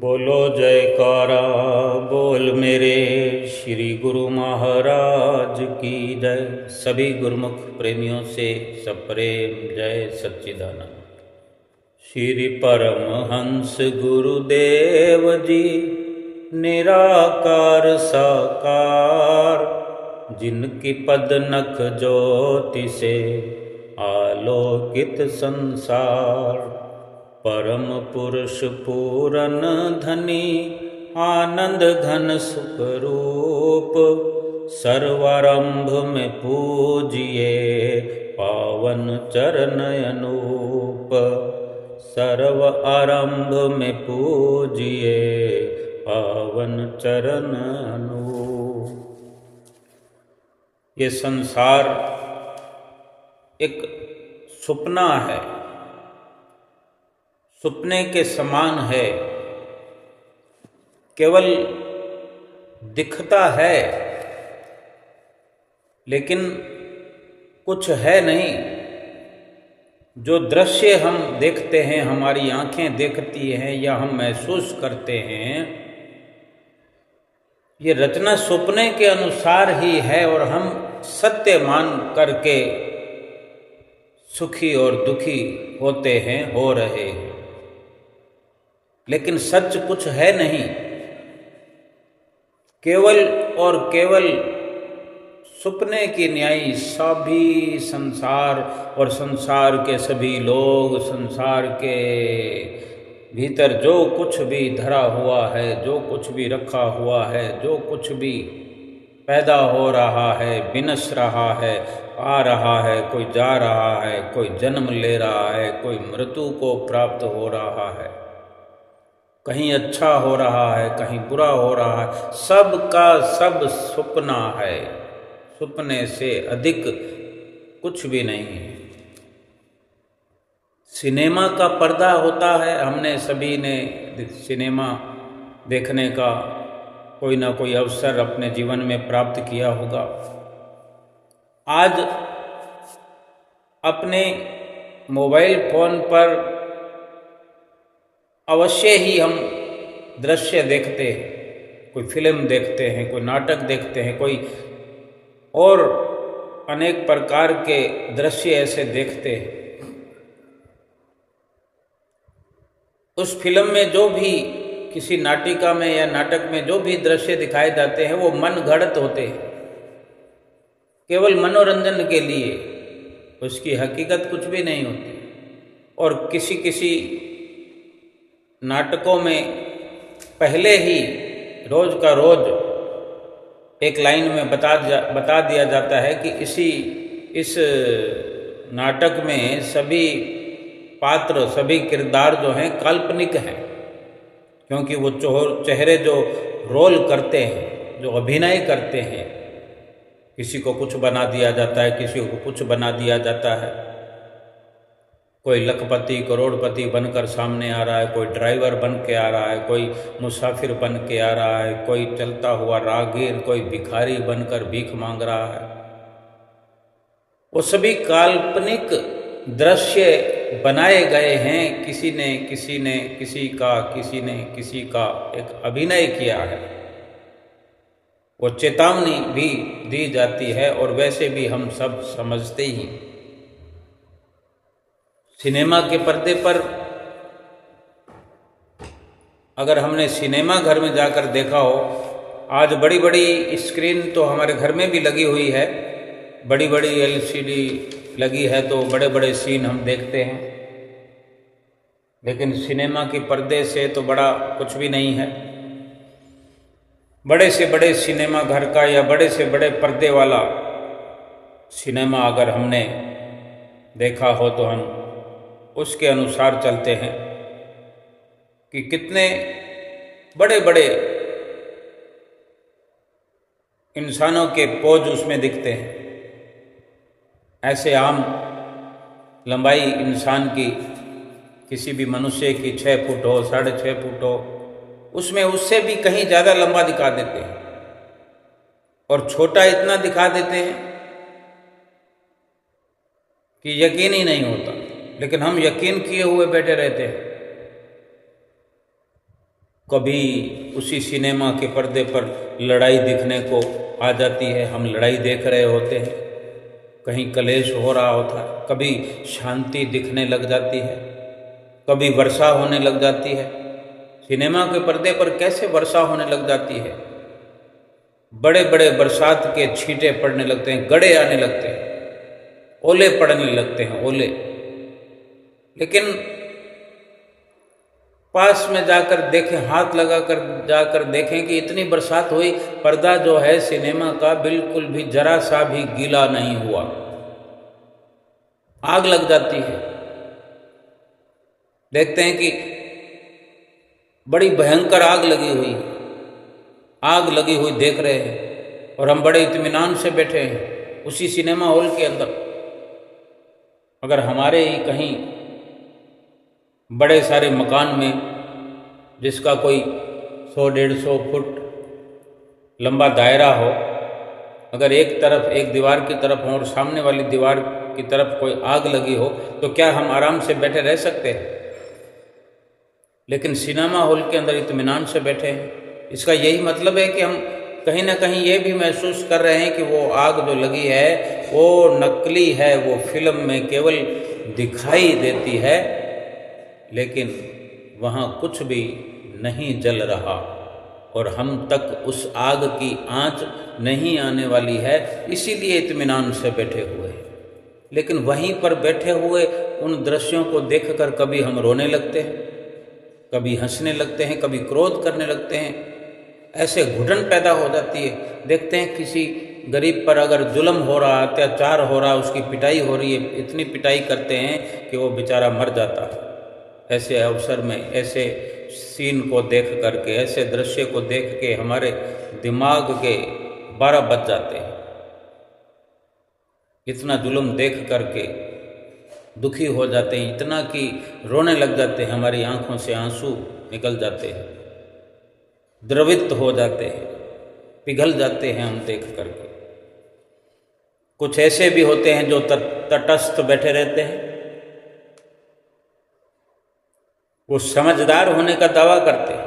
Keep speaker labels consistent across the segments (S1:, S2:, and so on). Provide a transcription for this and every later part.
S1: बोलो जयकारा बोल मेरे श्री गुरु महाराज की जय। सभी गुरुमुख प्रेमियों से सब प्रेम जय सच्चिदानंद। श्री परमहंस गुरुदेव जी निराकार साकार, जिनकी पद नख ज्योति से आलोकित संसार। परम पुरुष पूरन धनी आनंद घन सुख रूप, सर्वारंभ में पूजिए पावन चरण अनूप। सर्व आरंभ में पूजिए पावन चरण अनूप। ये संसार एक सुपना है, सुपने के समान है, केवल दिखता है लेकिन कुछ है नहीं। जो दृश्य हम देखते हैं, हमारी आंखें देखती हैं या हम महसूस करते हैं, ये रचना सुपने के अनुसार ही है और हम सत्य मान करके सुखी और दुखी होते हैं, हो रहे हैं। लेकिन सच कुछ है नहीं, केवल और केवल सुपने की न्यायी सभी संसार और संसार के सभी लोग, संसार के भीतर जो कुछ भी धरा हुआ है, जो कुछ भी रखा हुआ है, जो कुछ भी पैदा हो रहा है, विनश रहा है, आ रहा है, कोई जा रहा है, कोई जन्म ले रहा है, कोई मृत्यु को प्राप्त हो रहा है, कहीं अच्छा हो रहा है, कहीं बुरा हो रहा है, सब का सब सुपना है। सुपने से अधिक कुछ भी नहीं है। सिनेमा का पर्दा होता है, हमने सभी ने सिनेमा देखने का कोई ना कोई अवसर अपने जीवन में प्राप्त किया होगा। आज अपने मोबाइल फोन पर अवश्य ही हम दृश्य देखते हैं, कोई फिल्म देखते हैं, कोई नाटक देखते हैं, कोई और अनेक प्रकार के दृश्य ऐसे देखते हैं। उस फिल्म में जो भी, किसी नाटिका में या नाटक में जो भी दृश्य दिखाए जाते हैं वो मन गढ़ंत होते हैं, केवल मनोरंजन के लिए। उसकी हकीकत कुछ भी नहीं होती। और किसी किसी नाटकों में पहले ही रोज का रोज एक लाइन में बता दिया जाता है कि इस नाटक में सभी पात्र, सभी किरदार जो हैं काल्पनिक हैं, क्योंकि वो चेहरे जो रोल करते हैं, जो अभिनय करते हैं, किसी को कुछ बना दिया जाता है, किसी को कुछ बना दिया जाता है। कोई लखपति करोड़पति बनकर सामने आ रहा है, कोई ड्राइवर बन के आ रहा है, कोई मुसाफिर बन के आ रहा है, कोई चलता हुआ राहगीर, कोई भिखारी बनकर भीख मांग रहा है। वो सभी काल्पनिक दृश्य बनाए गए हैं। किसी ने किसी का एक अभिनय किया है। वो चेतावनी भी दी जाती है और वैसे भी हम सब समझते ही। सिनेमा के पर्दे पर अगर हमने सिनेमा घर में जाकर देखा हो, आज बड़ी बड़ी स्क्रीन तो हमारे घर में भी लगी हुई है, बड़ी बड़ी एलसीडी लगी है, तो बड़े बड़े सीन हम देखते हैं। लेकिन सिनेमा के पर्दे से तो बड़ा कुछ भी नहीं है। बड़े से बड़े सिनेमा घर का या बड़े से बड़े पर्दे वाला सिनेमा अगर हमने देखा हो तो हम उसके अनुसार चलते हैं कि कितने बड़े बड़े इंसानों के पोज उसमें दिखते हैं। ऐसे आम लंबाई इंसान की, किसी भी मनुष्य की 6 फुट हो, 6.5 फुट हो, उसमें उससे भी कहीं ज़्यादा लंबा दिखा देते हैं और छोटा इतना दिखा देते हैं कि यकीन ही नहीं होता। लेकिन हम यकीन किए हुए बैठे रहते हैं। कभी उसी सिनेमा के पर्दे पर लड़ाई दिखने को आ जाती है, हम लड़ाई देख रहे होते हैं, कहीं कलेश हो रहा होता है, कभी शांति दिखने लग जाती है, कभी वर्षा होने लग जाती है। सिनेमा के पर्दे पर कैसे वर्षा होने लग जाती है, बड़े बड़े बरसात के छींटे पड़ने लगते हैं, गड़े आने लगते हैं, ओले पड़ने लगते हैं, ओले। लेकिन पास में जाकर देखें, हाथ लगाकर जाकर देखें कि इतनी बरसात हुई, पर्दा जो है सिनेमा का बिल्कुल भी जरा सा भी गीला नहीं हुआ। आग लग जाती है। देखते हैं कि बड़ी भयंकर आग लगी हुई, आग लगी हुई देख रहे हैं और हम बड़े इत्मीनान से बैठे हैं उसी सिनेमा हॉल के अंदर। अगर हमारे ही कहीं बड़े सारे मकान में, जिसका कोई 100-150 फुट लंबा दायरा हो, अगर एक तरफ एक दीवार की तरफ हो और सामने वाली दीवार की तरफ कोई आग लगी हो, तो क्या हम आराम से बैठे रह सकते हैं? लेकिन सिनेमा हॉल के अंदर इत्मीनान से बैठे हैं। इसका यही मतलब है कि हम कहीं ना कहीं ये भी महसूस कर रहे हैं कि वो आग जो लगी है वो नकली है, वो फिल्म में केवल दिखाई देती है, लेकिन वहाँ कुछ भी नहीं जल रहा और हम तक उस आग की आंच नहीं आने वाली है, इसीलिए इत्मीनान से बैठे हुए हैं। लेकिन वहीं पर बैठे हुए उन दृश्यों को देखकर कभी हम रोने लगते हैं, कभी हंसने लगते हैं, कभी क्रोध करने लगते हैं। ऐसे घुटन पैदा हो जाती है। देखते हैं किसी गरीब पर अगर जुल्म हो रहा, अत्याचार हो रहा, उसकी पिटाई हो रही है, इतनी पिटाई करते हैं कि वो बेचारा मर जाता है। ऐसे अवसर में, ऐसे सीन को देख करके, ऐसे दृश्य को देख के हमारे दिमाग के 12 बज जाते हैं। इतना जुल्म देख करके दुखी हो जाते हैं, इतना कि रोने लग जाते हैं, हमारी आंखों से आंसू निकल जाते हैं, द्रवित हो जाते हैं, पिघल जाते हैं हम देख करके। कुछ ऐसे भी होते हैं जो तटस्थ बैठे रहते हैं, वो समझदार होने का दावा करते हैं,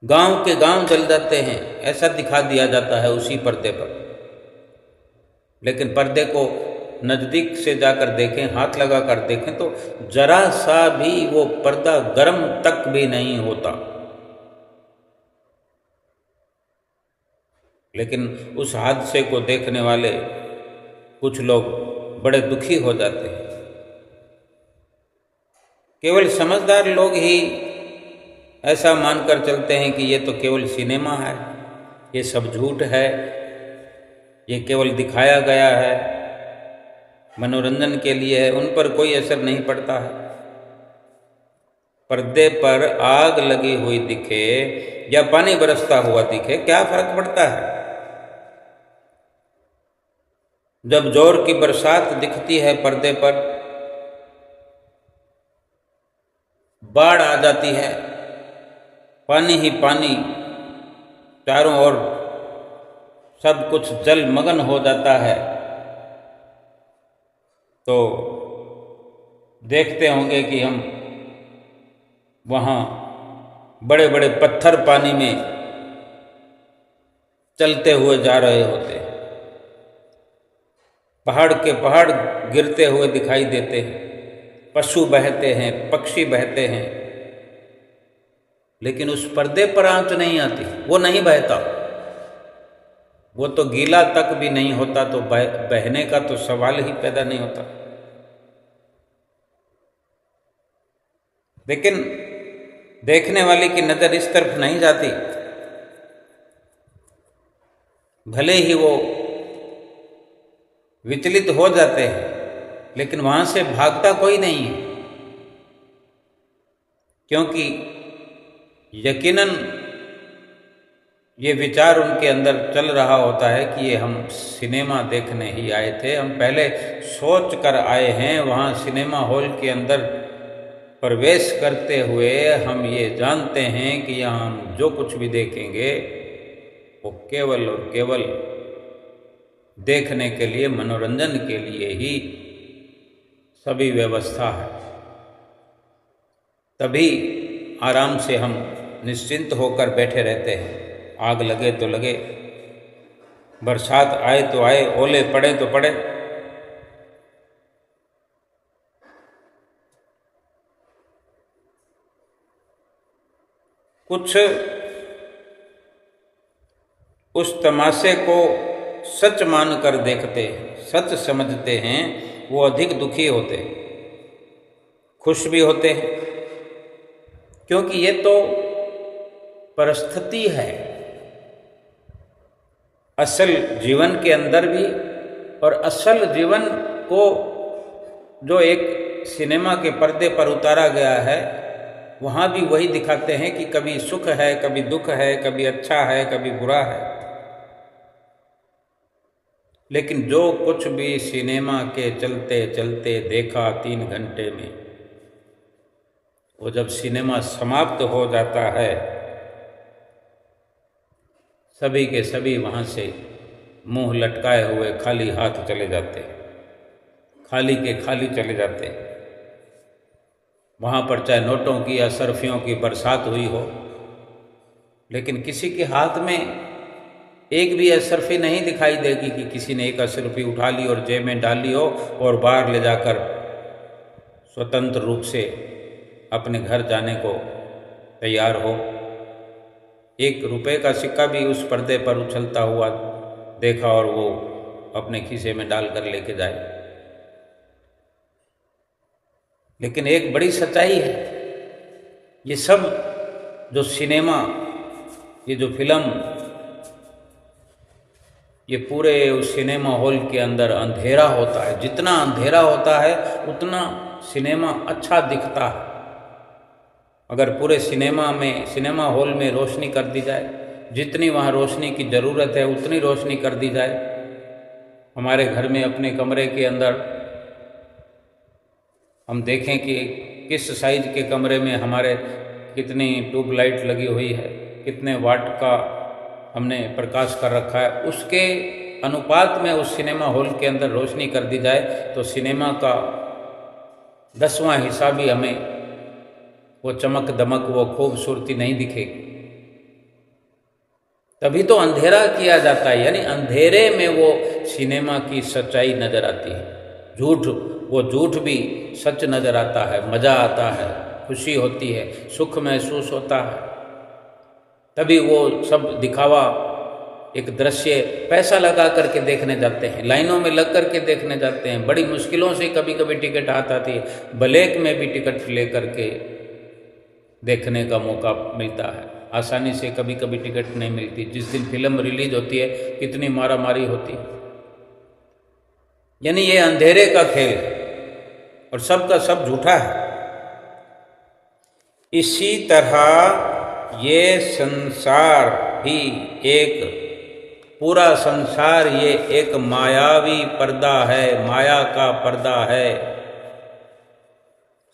S1: गांव के गांव जल जाते हैं, ऐसा दिखा दिया जाता है उसी पर्दे पर। लेकिन पर्दे को नज़दीक से जाकर देखें, हाथ लगा कर देखें, तो जरा सा भी वो पर्दा गर्म तक भी नहीं होता। लेकिन उस हादसे को देखने वाले कुछ लोग बड़े दुखी हो जाते हैं। केवल समझदार लोग ही ऐसा मानकर चलते हैं कि ये तो केवल सिनेमा है, ये सब झूठ है, ये केवल दिखाया गया है, मनोरंजन के लिए है, उन पर कोई असर नहीं पड़ता है। पर्दे पर आग लगी हुई दिखे या पानी बरसता हुआ दिखे, क्या फर्क पड़ता है? जब जोर की बरसात दिखती है पर्दे पर, बाढ़ आ जाती है, पानी ही पानी, चारों ओर सब कुछ जलमग्न हो जाता है, तो देखते होंगे कि हम वहाँ बड़े बड़े पत्थर पानी में चलते हुए जा रहे होते हैं, पहाड़ के पहाड़ गिरते हुए दिखाई देते हैं, पशु बहते हैं, पक्षी बहते हैं, लेकिन उस पर्दे पर आंच नहीं आती, वो नहीं बहता, वो तो गीला तक भी नहीं होता, तो बहने का तो सवाल ही पैदा नहीं होता। लेकिन देखने वाले की नज़र इस तरफ नहीं जाती, भले ही वो विचलित हो जाते हैं, लेकिन वहाँ से भागता कोई नहीं है, क्योंकि यकीनन ये विचार उनके अंदर चल रहा होता है कि ये हम सिनेमा देखने ही आए थे, हम पहले सोच कर आए हैं। वहाँ सिनेमा हॉल के अंदर प्रवेश करते हुए हम ये जानते हैं कि यहाँ हम जो कुछ भी देखेंगे वो केवल और केवल देखने के लिए, मनोरंजन के लिए ही सभी व्यवस्था है। तभी आराम से हम निश्चिंत होकर बैठे रहते हैं। आग लगे तो लगे, बरसात आए तो आए, ओले पड़े तो पड़े। कुछ उस तमाशे को सच मानकर देखते हैं, सच समझते हैं, वो अधिक दुखी होते हैं, खुश भी होते हैं, क्योंकि ये तो परिस्थिति है। असल जीवन के अंदर भी और असल जीवन को जो एक सिनेमा के पर्दे पर उतारा गया है, वहाँ भी वही दिखाते हैं कि कभी सुख है, कभी दुख है, कभी अच्छा है, कभी बुरा है। लेकिन जो कुछ भी सिनेमा के चलते चलते देखा 3 घंटे में, वो जब सिनेमा समाप्त हो जाता है, सभी के सभी वहाँ से मुंह लटकाए हुए खाली हाथ चले जाते, खाली के खाली चले जाते। वहाँ पर चाहे नोटों की या सरफियों की बरसात हुई हो, लेकिन किसी के हाथ में एक भी असरफी नहीं दिखाई देगी कि किसी ने एक असरफी उठा ली और जेब में डाल ली हो और बाहर ले जाकर स्वतंत्र रूप से अपने घर जाने को तैयार हो। 1 रुपये का सिक्का भी उस पर्दे पर उछलता हुआ देखा और वो अपने खीसे में डालकर लेके जाए। लेकिन एक बड़ी सच्चाई है, ये सब जो सिनेमा, ये जो फिल्म, ये पूरे उस सिनेमा हॉल के अंदर अंधेरा होता है। जितना अंधेरा होता है उतना सिनेमा अच्छा दिखता है। अगर पूरे सिनेमा हॉल में रोशनी कर दी जाए, जितनी वहाँ रोशनी की ज़रूरत है उतनी रोशनी कर दी जाए। हमारे घर में अपने कमरे के अंदर हम देखें कि किस साइज के कमरे में हमारे कितनी ट्यूबलाइट लगी हुई है, कितने वाट का हमने प्रकाश कर रखा है, उसके अनुपात में उस सिनेमा हॉल के अंदर रोशनी कर दी जाए तो सिनेमा का 10वां हिस्सा भी हमें वो चमक दमक, वो खूबसूरती नहीं दिखेगी। तभी तो अंधेरा किया जाता है, यानी अंधेरे में वो सिनेमा की सच्चाई नजर आती है। वो झूठ भी सच नजर आता है, मजा आता है, खुशी होती है, सुख महसूस होता है। तभी वो सब दिखावा, एक दृश्य पैसा लगा करके देखने जाते हैं, लाइनों में लग करके देखने जाते हैं। बड़ी मुश्किलों से कभी कभी टिकट आता थी, ब्लैक में भी टिकट ले करके देखने का मौका मिलता है। आसानी से कभी कभी टिकट नहीं मिलती। जिस दिन फिल्म रिलीज होती है कितनी मारामारी होती है। यानी ये अंधेरे का खेल है और सब का सब झूठा है। इसी तरह ये संसार भी पूरा संसार ये एक मायावी पर्दा है, माया का पर्दा है।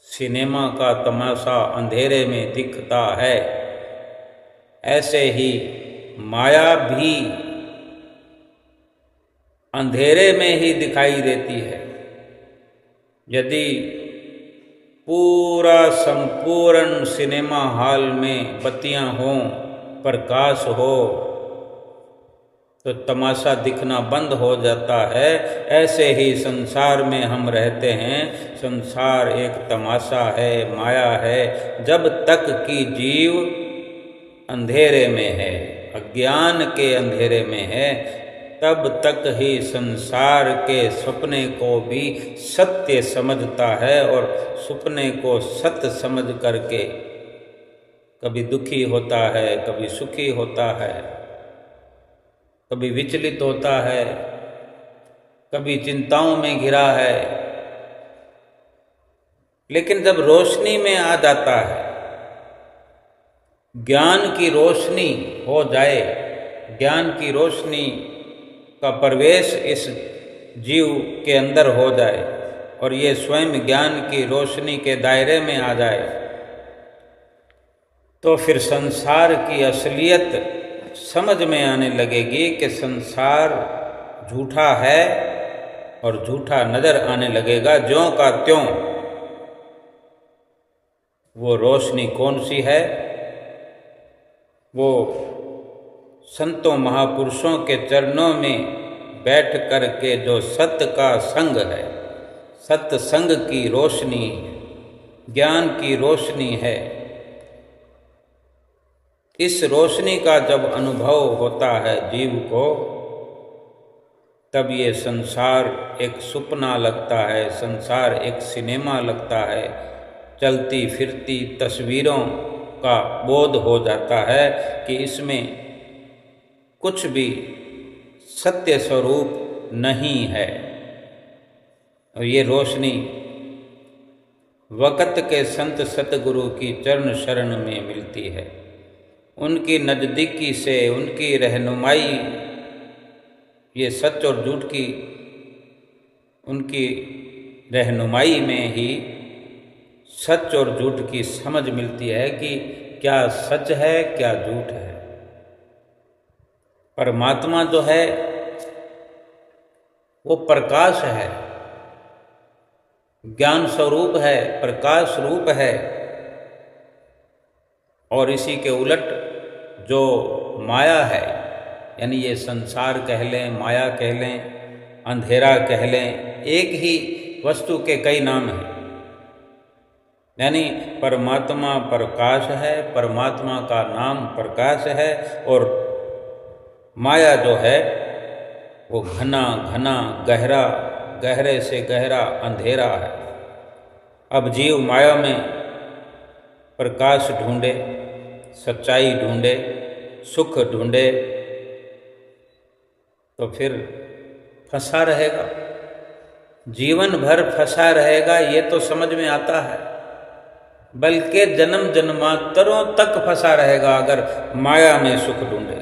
S1: सिनेमा का तमाशा अंधेरे में दिखता है, ऐसे ही माया भी अंधेरे में ही दिखाई देती है। यदि पूरा संपूर्ण सिनेमा हॉल में बत्तियां हों, प्रकाश हो, तो तमाशा दिखना बंद हो जाता है। ऐसे ही संसार में हम रहते हैं। संसार एक तमाशा है, माया है। जब तक कि जीव अंधेरे में है, अज्ञान के अंधेरे में है, तब तक ही संसार के सपने को भी सत्य समझता है और सपने को सत्य समझ करके कभी दुखी होता है, कभी सुखी होता है, कभी विचलित होता है, कभी चिंताओं में घिरा है। लेकिन जब रोशनी में आ जाता है, ज्ञान की रोशनी हो जाए, ज्ञान की रोशनी का प्रवेश इस जीव के अंदर हो जाए और ये स्वयं ज्ञान की रोशनी के दायरे में आ जाए, तो फिर संसार की असलियत समझ में आने लगेगी कि संसार झूठा है और झूठा नजर आने लगेगा, ज्यों का त्यों। वो रोशनी कौन सी है? वो संतों महापुरुषों के चरणों में बैठ कर के जो सत्य का संग है, सत्संग की रोशनी, ज्ञान की रोशनी है। इस रोशनी का जब अनुभव होता है जीव को, तब ये संसार एक सुपना लगता है, संसार एक सिनेमा लगता है। चलती फिरती तस्वीरों का बोध हो जाता है कि इसमें कुछ भी सत्य स्वरूप नहीं है। और ये रोशनी वक़्त के संत सतगुरु की चरण शरण में मिलती है। उनकी नज़दीकी से, उनकी रहनुमाई, ये सच और झूठ की उनकी रहनुमाई में ही सच और झूठ की समझ मिलती है कि क्या सच है, क्या झूठ है। परमात्मा जो है वो प्रकाश है, ज्ञान स्वरूप है, प्रकाश रूप है। और इसी के उलट जो माया है, यानी ये संसार कह लें, माया कह लें, अंधेरा कह लें, एक ही वस्तु के कई नाम हैं। यानी परमात्मा प्रकाश है, परमात्मा का नाम प्रकाश है, और माया जो है वो घना घना गहरा, गहरे से गहरा अंधेरा है। अब जीव माया में प्रकाश ढूंढे, सच्चाई ढूंढे, सुख ढूंढे, तो फिर फंसा रहेगा, जीवन भर फंसा रहेगा। ये तो समझ में आता है, बल्कि जन्म जन्मांतरों तक फंसा रहेगा अगर माया में सुख ढूंढे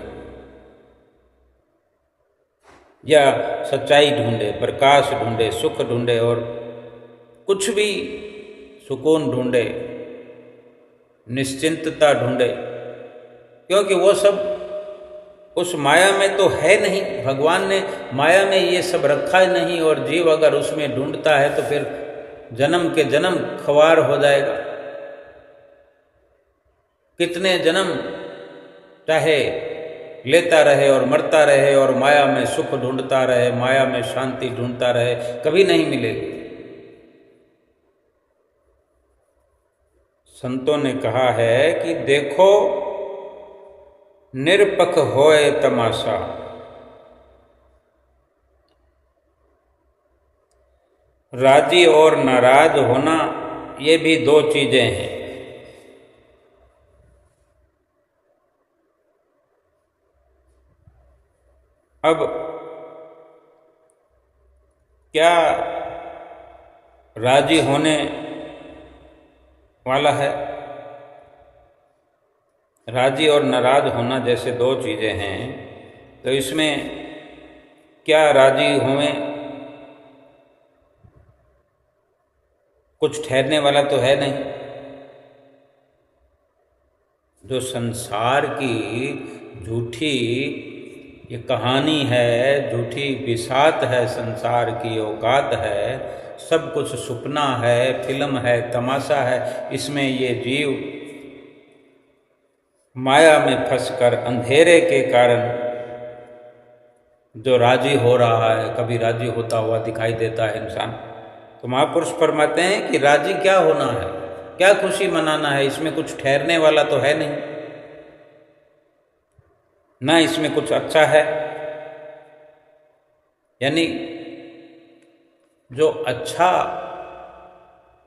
S1: या सच्चाई ढूंढे, प्रकाश ढूंढे, सुख ढूंढे, और कुछ भी सुकून ढूंढे, निश्चिंतता ढूंढे, क्योंकि वो सब उस माया में तो है नहीं। भगवान ने माया में ये सब रखा ही नहीं, और जीव अगर उसमें ढूंढता है तो फिर जन्म के जन्म ख्वार हो जाएगा। कितने जन्म चाहे लेता रहे और मरता रहे और माया में सुख ढूंढता रहे, माया में शांति ढूंढता रहे, कभी नहीं मिलेगी। संतों ने कहा है कि देखो निरपख होए तमाशा, राजी और नाराज होना ये भी दो चीजें हैं। अब क्या राजी होने वाला है? राजी और नाराज होना जैसे दो चीज़ें हैं, तो इसमें क्या राजी होवें? कुछ ठहरने वाला तो है नहीं। जो संसार की झूठी ये कहानी है, झूठी बिसात है, संसार की औकात है, सब कुछ सुपना है, फिल्म है, तमाशा है। इसमें ये जीव माया में फंसकर अंधेरे के कारण जो राजी हो रहा है, कभी राजी होता हुआ दिखाई देता है इंसान। तो महापुरुष फरमाते हैं कि राजी क्या होना है, क्या खुशी मनाना है? इसमें कुछ ठहरने वाला तो है नहीं, ना इसमें कुछ अच्छा है। यानी जो अच्छा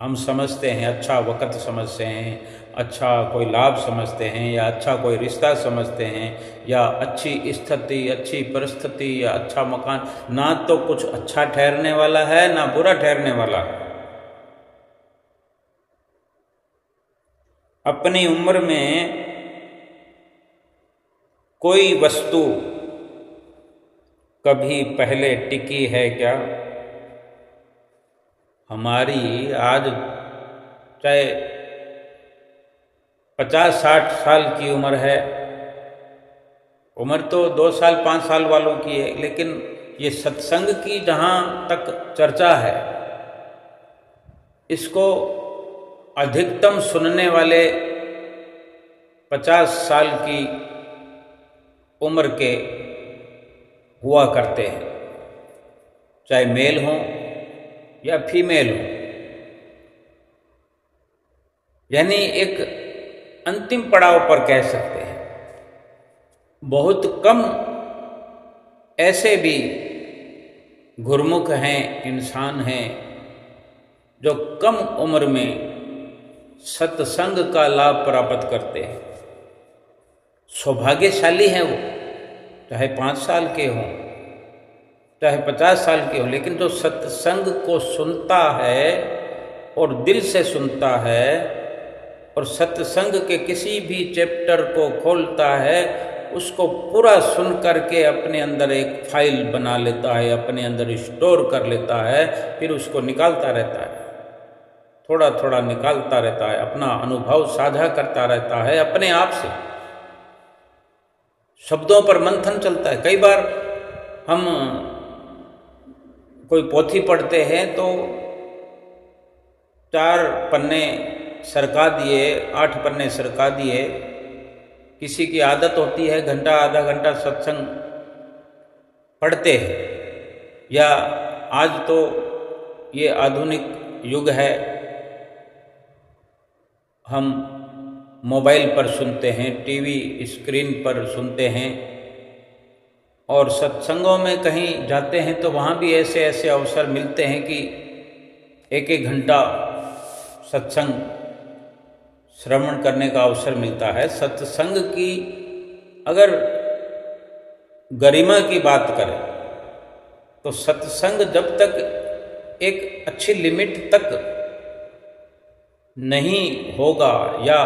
S1: हम समझते हैं, अच्छा वक़्त समझते हैं, अच्छा कोई लाभ समझते हैं, या अच्छा कोई रिश्ता समझते हैं, या अच्छी स्थिति, अच्छी परिस्थिति, या अच्छा मकान, ना तो कुछ अच्छा ठहरने वाला है, ना बुरा ठहरने वाला है। अपनी उम्र में कोई वस्तु कभी पहले टिकी है क्या? हमारी आज चाहे 50-60 साल की उम्र है, उम्र तो 2 साल 5 साल वालों की है, लेकिन ये सत्संग की जहाँ तक चर्चा है, इसको अधिकतम सुनने वाले 50 साल की उम्र के हुआ करते हैं, चाहे मेल हो या फीमेल हो। यानी एक अंतिम पड़ाव पर कह सकते हैं। बहुत कम ऐसे भी गुरमुख हैं, इंसान हैं जो कम उम्र में सत्संग का लाभ प्राप्त करते हैं। सौभाग्यशाली हैं वो, चाहे 5 साल के हों, चाहे 50 साल के हों, लेकिन जो सत्संग को सुनता है और दिल से सुनता है और सत्संग के किसी भी चैप्टर को खोलता है, उसको पूरा सुन करके अपने अंदर एक फाइल बना लेता है, अपने अंदर स्टोर कर लेता है, फिर उसको निकालता रहता है, थोड़ा थोड़ा निकालता रहता है, अपना अनुभव साझा करता रहता है अपने आप से। शब्दों पर मंथन चलता है। कई बार हम कोई पोथी पढ़ते हैं तो 4 पन्ने सरका दिए, 8 पन्ने सरका दिए। किसी की आदत होती है घंटा आधा घंटा सत्संग पढ़ते हैं, या आज तो ये आधुनिक युग है, हम मोबाइल पर सुनते हैं, टीवी स्क्रीन पर सुनते हैं, और सत्संगों में कहीं जाते हैं तो वहाँ भी ऐसे ऐसे अवसर मिलते हैं कि 1-1 घंटा सत्संग श्रवण करने का अवसर मिलता है। सत्संग की अगर गरिमा की बात करें तो सत्संग जब तक एक अच्छी लिमिट तक नहीं होगा या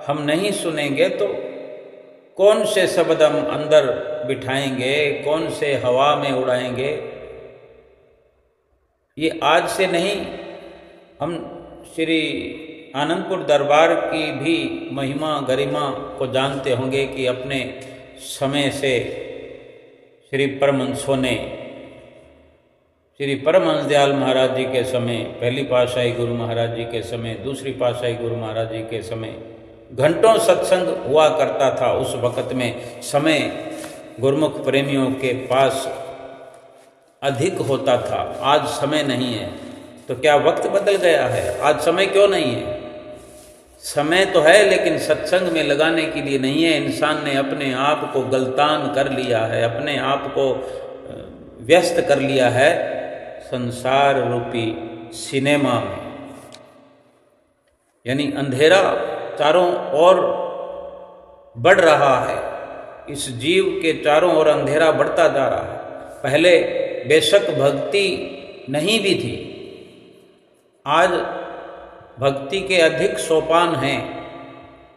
S1: हम नहीं सुनेंगे तो कौन से शब्द हम अंदर बिठाएंगे, कौन से हवा में उड़ाएंगे, ये आज से नहीं। हम श्री आनंदपुर दरबार की भी महिमा गरिमा को जानते होंगे कि अपने समय से श्री परमहंसों ने, श्री परमहंस दयाल महाराज जी के समय, पहली पातशाही गुरु महाराज जी के समय, दूसरी पातशाही गुरु महाराज जी के समय घंटों सत्संग हुआ करता था। उस वक़्त में समय गुरमुख प्रेमियों के पास अधिक होता था, आज समय नहीं है। तो क्या वक्त बदल गया है? आज समय क्यों नहीं है? समय तो है लेकिन सत्संग में लगाने के लिए नहीं है। इंसान ने अपने आप को गलतान कर लिया है, अपने आप को व्यस्त कर लिया है संसार रूपी सिनेमा में। यानी अंधेरा चारों ओर बढ़ रहा है, इस जीव के चारों ओर अंधेरा बढ़ता जा रहा है। पहले बेशक भक्ति नहीं भी थी, आज भक्ति के अधिक सोपान हैं,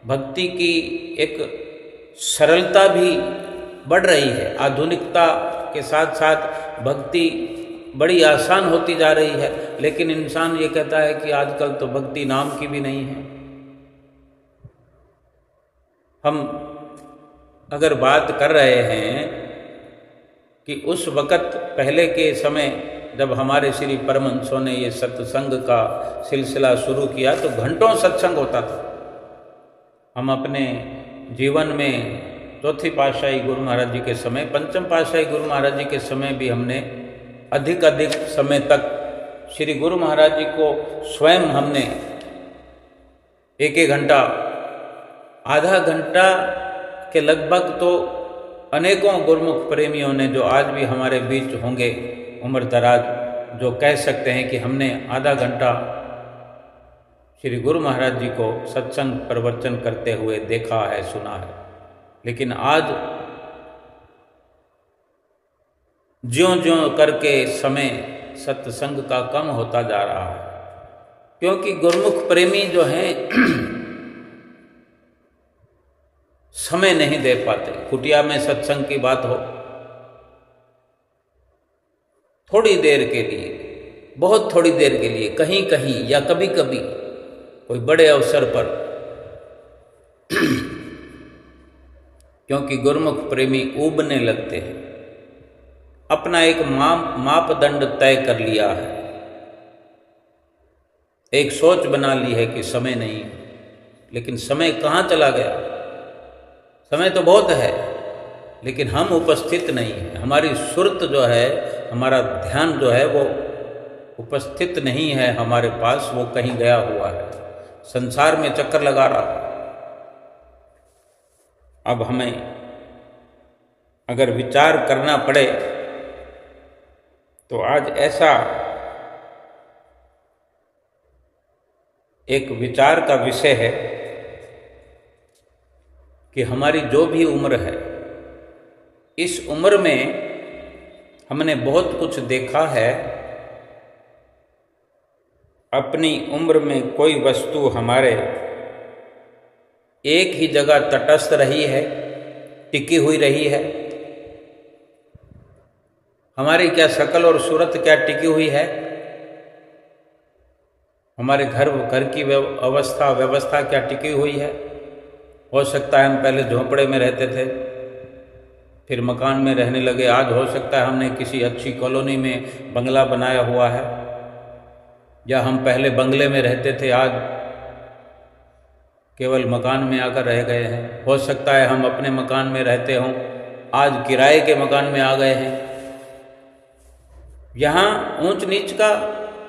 S1: भक्ति की एक सरलता भी बढ़ रही है। आधुनिकता के साथ साथ भक्ति बड़ी आसान होती जा रही है, लेकिन इंसान ये कहता है कि आजकल तो भक्ति नाम की भी नहीं है। हम अगर बात कर रहे हैं कि उस वक़्त पहले के समय जब हमारे श्री परमहंसों ने ये सत्संग का सिलसिला शुरू किया तो घंटों सत्संग होता था। हम अपने जीवन में चौथी पातशाही गुरु महाराज जी के समय, पंचम पातशाही गुरु महाराज जी के समय भी हमने अधिक समय तक श्री गुरु महाराज जी को स्वयं हमने 1-1 घंटा, आधा घंटा के लगभग तो अनेकों गुरमुख प्रेमियों ने जो आज भी हमारे बीच होंगे उम्र दराज, जो कह सकते हैं कि हमने आधा घंटा श्री गुरु महाराज जी को सत्संग प्रवचन करते हुए देखा है, सुना है। लेकिन आज ज्यों-ज्यों करके समय सत्संग का कम होता जा रहा है, क्योंकि गुरमुख प्रेमी जो हैं समय नहीं दे पाते। कुटिया में सत्संग की बात हो, थोड़ी देर के लिए, बहुत थोड़ी देर के लिए, कहीं कहीं या कभी कभी कोई बड़े अवसर पर, क्योंकि गुरमुख प्रेमी ऊबने लगते हैं, अपना एक मापदंड तय कर लिया है, एक सोच बना ली है कि समय नहीं है, लेकिन समय कहाँ चला गया? समय तो बहुत है, लेकिन हम उपस्थित नहीं हैं। हमारी सुरत जो है, हमारा ध्यान जो है वो उपस्थित नहीं है हमारे पास, वो कहीं गया हुआ है, संसार में चक्कर लगा रहा है। अब हमें अगर विचार करना पड़े तो आज ऐसा एक विचार का विषय है कि हमारी जो भी उम्र है, इस उम्र में हमने बहुत कुछ देखा है। अपनी उम्र में कोई वस्तु हमारे एक ही जगह तटस्थ रही है, टिकी हुई रही है। हमारी क्या शकल और सूरत क्या टिकी हुई है? हमारे घर की व्यवस्था क्या टिकी हुई है? हो सकता है हम पहले झोंपड़े में रहते थे, फिर मकान में रहने लगे। आज हो सकता है हमने किसी अच्छी कॉलोनी में बंगला बनाया हुआ है, या हम पहले बंगले में रहते थे, आज केवल मकान में आकर रह गए हैं। हो सकता है हम अपने मकान में रहते हों, आज किराए के मकान में आ गए हैं। यहाँ ऊंच नीच का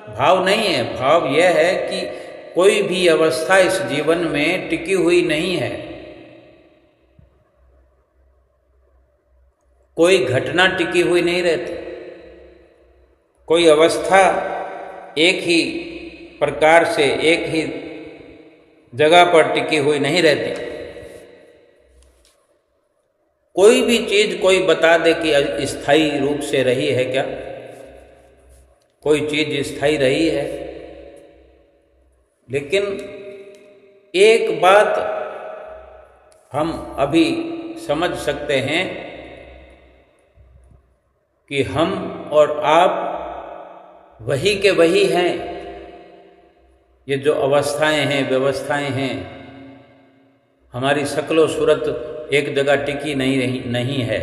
S1: भाव नहीं है। भाव यह है कि कोई भी अवस्था इस जीवन में टिकी हुई नहीं है। कोई घटना टिकी हुई नहीं रहती, कोई अवस्था एक ही प्रकार से एक ही जगह पर टिकी हुई नहीं रहती। कोई भी चीज कोई बता दे कि स्थायी रूप से रही है क्या? कोई चीज स्थायी रही है? लेकिन एक बात हम अभी समझ सकते हैं कि हम और आप वही के वही हैं। ये जो अवस्थाएं हैं, व्यवस्थाएं हैं, हमारी शक्ल सूरत एक जगह टिकी नहीं है।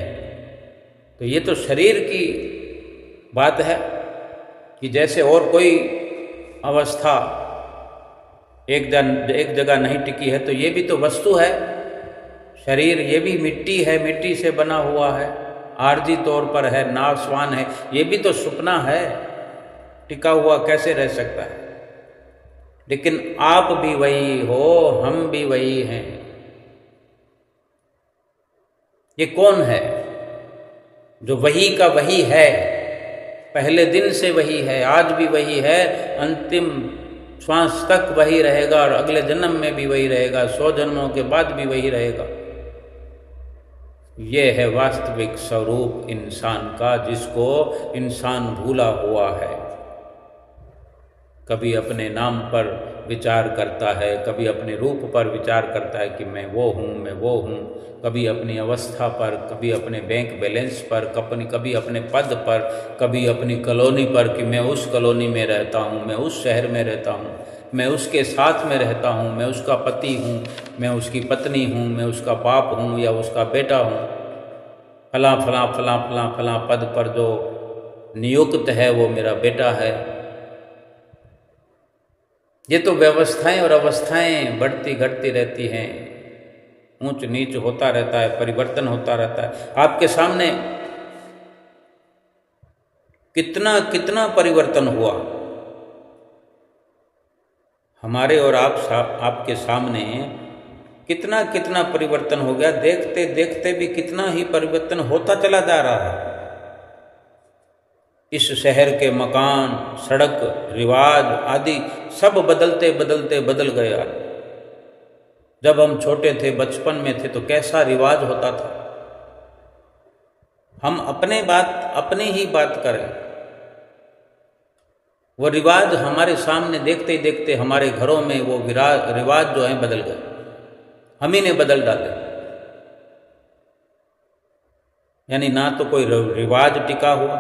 S1: तो ये तो शरीर की बात है कि जैसे और कोई अवस्था एक जगह नहीं टिकी है, तो ये भी तो वस्तु है। शरीर ये भी मिट्टी है, मिट्टी से बना हुआ है, आर्जी तौर पर है, नाशवान है। ये भी तो सुपना है, टिका हुआ कैसे रह सकता है? लेकिन आप भी वही हो, हम भी वही हैं। ये कौन है जो वही का वही है? पहले दिन से वही है, आज भी वही है, अंतिम श्वास तक वही रहेगा, और अगले जन्म में भी वही रहेगा, 100 जन्मों के बाद भी वही रहेगा। ये है वास्तविक स्वरूप इंसान का, जिसको इंसान भूला हुआ है। कभी अपने नाम पर विचार करता है, कभी अपने रूप पर विचार करता है कि मैं वो हूँ, मैं वो हूँ। कभी अपनी अवस्था पर, कभी अपने बैंक बैलेंस पर, कभी अपने पद पर, कभी अपनी कॉलोनी पर कि मैं उस कॉलोनी में रहता हूँ, मैं उस शहर में रहता हूँ, मैं उसके साथ में रहता हूँ, मैं उसका पति हूँ, मैं उसकी पत्नी हूँ, मैं उसका बाप हूँ या उसका बेटा हूँ। फलां फलां फलां फलां फलां पद पर जो नियुक्त है वो मेरा बेटा है। ये तो व्यवस्थाएं और अवस्थाएं बढ़ती घटती रहती हैं, ऊंच नीच होता रहता है, परिवर्तन होता रहता है। आपके सामने कितना कितना परिवर्तन हुआ। हमारे और आपके सामने कितना कितना परिवर्तन हो गया। देखते देखते भी कितना ही परिवर्तन होता चला जा रहा है। इस शहर के मकान, सड़क, रिवाज आदि सब बदलते बदलते बदल गया। जब हम छोटे थे, बचपन में थे, तो कैसा रिवाज होता था। हम अपनी ही बात करें, वो रिवाज हमारे सामने देखते ही देखते हमारे घरों में वो रिवाज जो है बदल गए, हम ही ने बदल डाले। यानी ना तो कोई रिवाज टिका हुआ,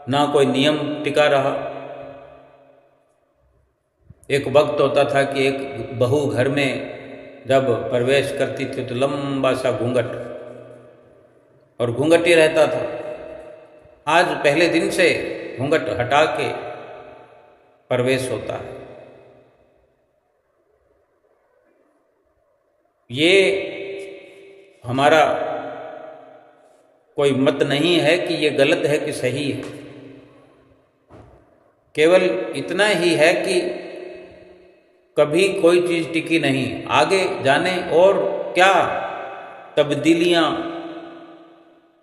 S1: ना कोई नियम टिका रहा। एक वक्त होता था कि एक बहू घर में जब प्रवेश करती थी तो लंबा सा घूंघट, और घूंघट ही रहता था। आज पहले दिन से घूंघट हटा के प्रवेश होता है। ये हमारा कोई मत नहीं है कि ये गलत है कि सही है। केवल इतना ही है कि कभी कोई चीज़ टिकी नहीं, आगे जाने और क्या तब्दीलियाँ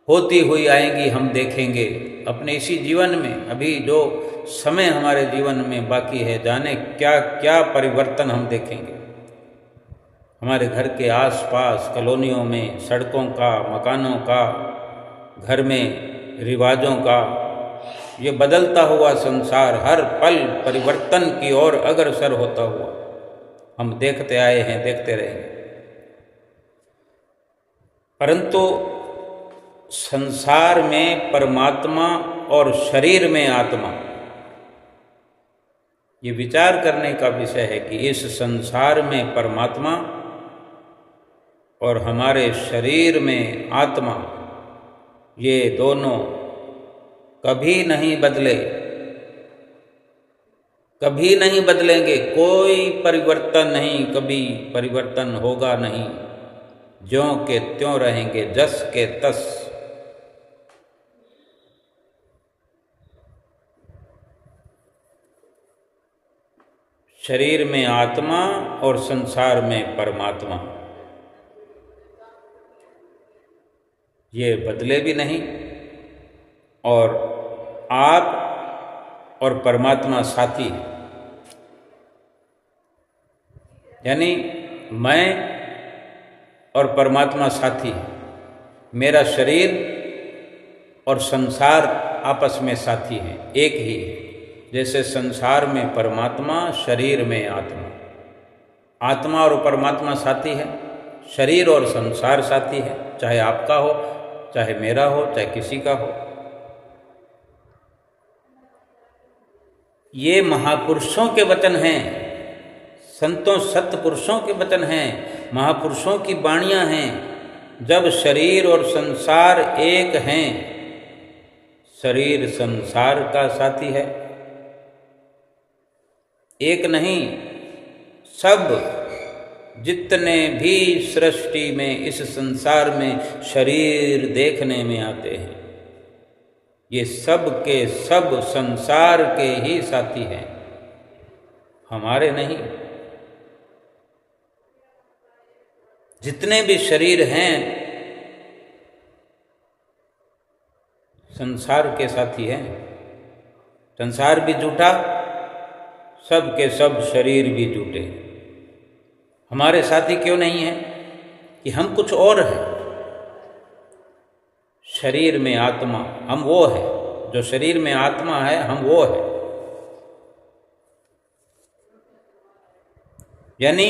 S1: होती हुई आएंगी हम देखेंगे अपने इसी जीवन में। अभी जो समय हमारे जीवन में बाकी है, जाने क्या क्या परिवर्तन हम देखेंगे हमारे घर के आसपास, कॉलोनियों में, सड़कों का, मकानों का, घर में रिवाजों का। ये बदलता हुआ संसार हर पल परिवर्तन की ओर अग्रसर होता हुआ हम देखते आए हैं, देखते रहेंगे। परंतु संसार में परमात्मा और शरीर में आत्मा, ये विचार करने का विषय है कि इस संसार में परमात्मा और हमारे शरीर में आत्मा, ये दोनों कभी नहीं बदले, कभी नहीं बदलेंगे। कोई परिवर्तन नहीं, कभी परिवर्तन होगा नहीं, ज्यों के त्यों रहेंगे, जस के तस। शरीर में आत्मा और संसार में परमात्मा, ये बदले भी नहीं। और आप और परमात्मा साथी हैं, यानी मैं और परमात्मा साथी है। मेरा शरीर और संसार आपस में साथी हैं, एक ही है। जैसे संसार में परमात्मा, शरीर में आत्मा। आत्मा और परमात्मा साथी है, शरीर और संसार साथी है, चाहे आपका हो, चाहे मेरा हो, चाहे किसी का हो। ये महापुरुषों के वचन हैं, संतों सत्पुरुषों के वचन हैं, महापुरुषों की वाणियाँ हैं। जब शरीर और संसार एक हैं, शरीर संसार का साथी है, एक नहीं, सब जितने भी सृष्टि में, इस संसार में शरीर देखने में आते हैं, ये सब के सब संसार के ही साथी हैं, हमारे नहीं। जितने भी शरीर हैं संसार के साथी हैं। संसार भी झूठा, सब के सब शरीर भी झूठे। हमारे साथी क्यों नहीं है? कि हम कुछ और हैं। शरीर में आत्मा, हम वो है। जो शरीर में आत्मा है, हम वो है। यानी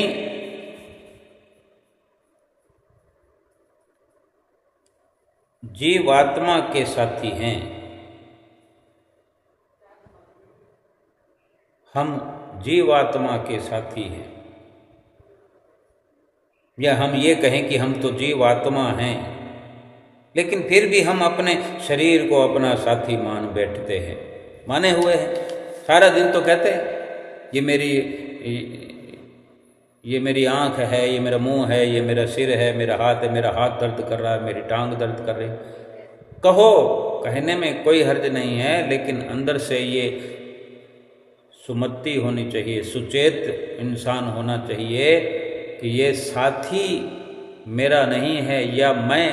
S1: जीवात्मा के साथी हैं हम, जीवात्मा के साथी हैं। या हम ये कहें कि हम तो जीवात्मा हैं, लेकिन फिर भी हम अपने शरीर को अपना साथी मान बैठते हैं, माने हुए हैं। सारा दिन तो कहते हैं ये मेरी आँख है, ये मेरा मुंह है, ये मेरा सिर है, मेरा हाथ है, मेरा हाथ दर्द कर रहा है, मेरी टांग दर्द कर रही। कहो, कहने में कोई हर्ज नहीं है, लेकिन अंदर से ये सुमति होनी चाहिए, सुचेत इंसान होना चाहिए कि ये साथी मेरा नहीं है, या मैं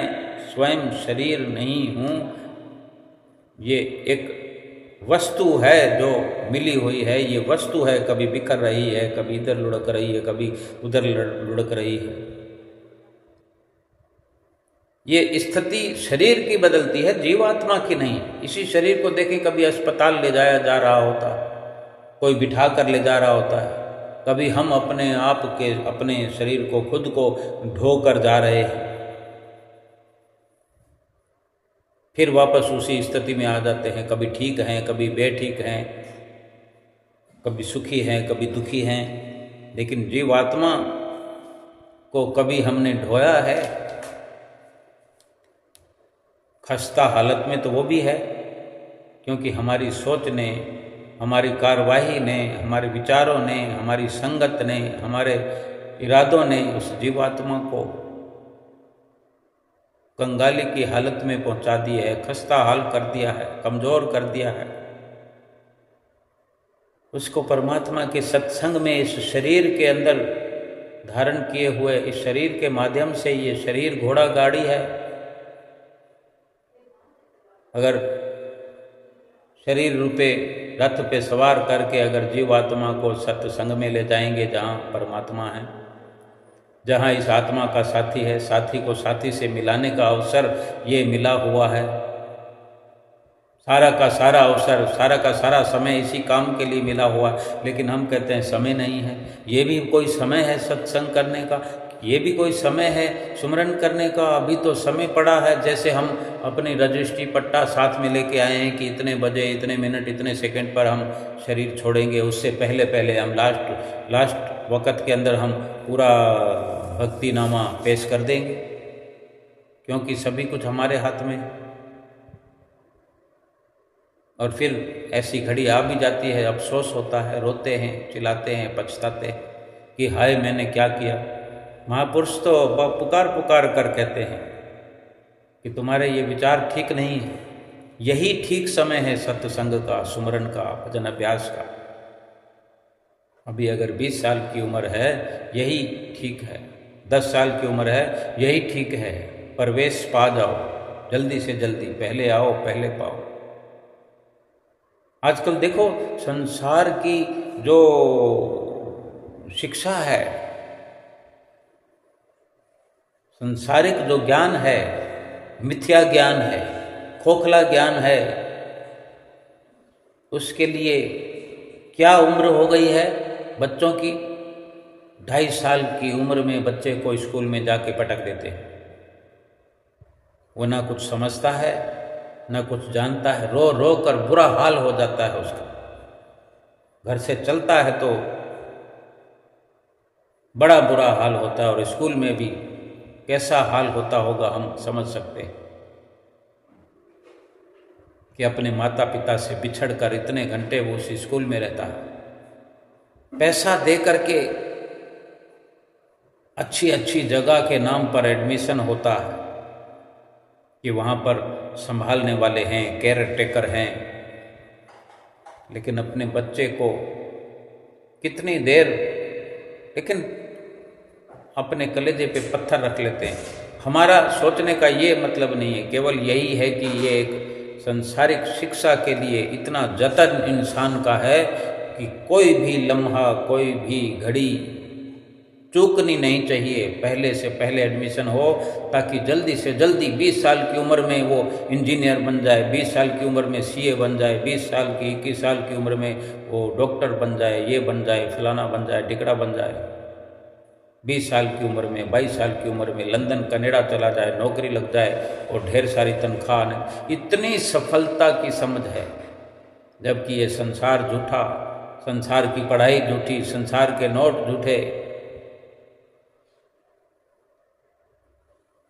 S1: स्वयं शरीर नहीं हूँ। ये एक वस्तु है जो मिली हुई है, ये वस्तु है, कभी बिखर रही है, कभी इधर लुढ़क रही है, कभी उधर लुढ़क रही है। ये स्थिति शरीर की बदलती है, जीवात्मा की नहीं। इसी शरीर को देखें, कभी अस्पताल ले जाया जा रहा होता, कोई बिठा कर ले जा रहा होता है, कभी हम अपने आप के, अपने शरीर को, खुद को ढो कर जा रहे हैं, फिर वापस उसी स्थिति में आ जाते हैं। कभी ठीक हैं, कभी बेठीक हैं, कभी सुखी हैं, कभी दुखी हैं। लेकिन जीवात्मा को कभी हमने ढोया है? खस्ता हालत में तो वो भी है, क्योंकि हमारी सोच ने, हमारी कार्यवाही ने, हमारे विचारों ने, हमारी संगत ने, हमारे इरादों ने उस जीवात्मा को कंगाली की हालत में पहुंचा दिया है, खस्ता हाल कर दिया है, कमजोर कर दिया है। उसको परमात्मा के सत्संग में इस शरीर के अंदर धारण किए हुए, इस शरीर के माध्यम से, ये शरीर घोड़ा गाड़ी है, अगर शरीर रूपे रथ पे सवार करके अगर जीवात्मा को सत्संग में ले जाएंगे जहाँ परमात्मा है, जहाँ इस आत्मा का साथी है, साथी को साथी से मिलाने का अवसर ये मिला हुआ है, सारा का सारा अवसर, सारा का सारा समय इसी काम के लिए मिला हुआ है। लेकिन हम कहते हैं समय नहीं है। ये भी कोई समय है सत्संग करने का, ये भी कोई समय है सुमरन करने का। अभी तो समय पड़ा है, जैसे हम अपनी रजिस्ट्री पट्टा साथ में लेके आए हैं कि इतने बजे, इतने मिनट, इतने सेकंड पर हम शरीर छोड़ेंगे। उससे पहले पहले हम लास्ट वक़्त के अंदर हम पूरा भक्तिनामा पेश कर देंगे, क्योंकि सभी कुछ हमारे हाथ में है। और फिर ऐसी घड़ी आ भी जाती है, अफसोस होता है, रोते हैं, चिल्लाते हैं, पछताते हैं कि हाय मैंने क्या किया। महापुरुष तो पुकार पुकार कर कहते हैं कि तुम्हारे ये विचार ठीक नहीं है, यही ठीक समय है सत्संग का, सुमरन का, भजन अभ्यास का। अभी अगर 20 साल की उम्र है यही ठीक है, 10 साल की उम्र है यही ठीक है। प्रवेश पा जाओ, जल्दी से जल्दी, पहले आओ पहले पाओ। आजकल देखो संसार की जो शिक्षा है, संसारिक जो ज्ञान है, मिथ्या ज्ञान है, खोखला ज्ञान है, उसके लिए क्या उम्र हो गई है बच्चों की। 2.5 साल की उम्र में बच्चे को स्कूल में जाके पटक देते हैं। वो ना कुछ समझता है, ना कुछ जानता है, रो रो कर बुरा हाल हो जाता है उसका। घर से चलता है तो बड़ा बुरा हाल होता है, और स्कूल में भी कैसा हाल होता होगा हम समझ सकते हैं कि अपने माता पिता से बिछड़कर इतने घंटे वो उस स्कूल में रहता है। पैसा दे करके अच्छी अच्छी जगह के नाम पर एडमिशन होता है कि वहाँ पर संभालने वाले हैं, केयर टेकर हैं, लेकिन अपने बच्चे को कितनी देर, लेकिन अपने कलेजे पे पत्थर रख लेते हैं। हमारा सोचने का ये मतलब नहीं है, केवल यही है कि ये एक संसारिक शिक्षा के लिए इतना जतन इंसान का है कि कोई भी लम्हा, कोई भी घड़ी चूकनी नहीं चाहिए, पहले से पहले एडमिशन हो, ताकि जल्दी से जल्दी 20 साल की उम्र में वो इंजीनियर बन जाए, 20 साल की उम्र में सीए बन जाए, 20 साल की 21 साल की उम्र में वो डॉक्टर बन जाए, ये बन जाए, फलाना बन जाए, टिकड़ा बन जाए। 20 साल की उम्र में, 22 साल की उम्र में लंदन कनाडा चला जाए, नौकरी लग जाए और ढेर सारी तनख्वाह। इतनी सफलता की समझ है, जबकि ये संसार झूठा, संसार की पढ़ाई झूठी, संसार के नोट झूठे।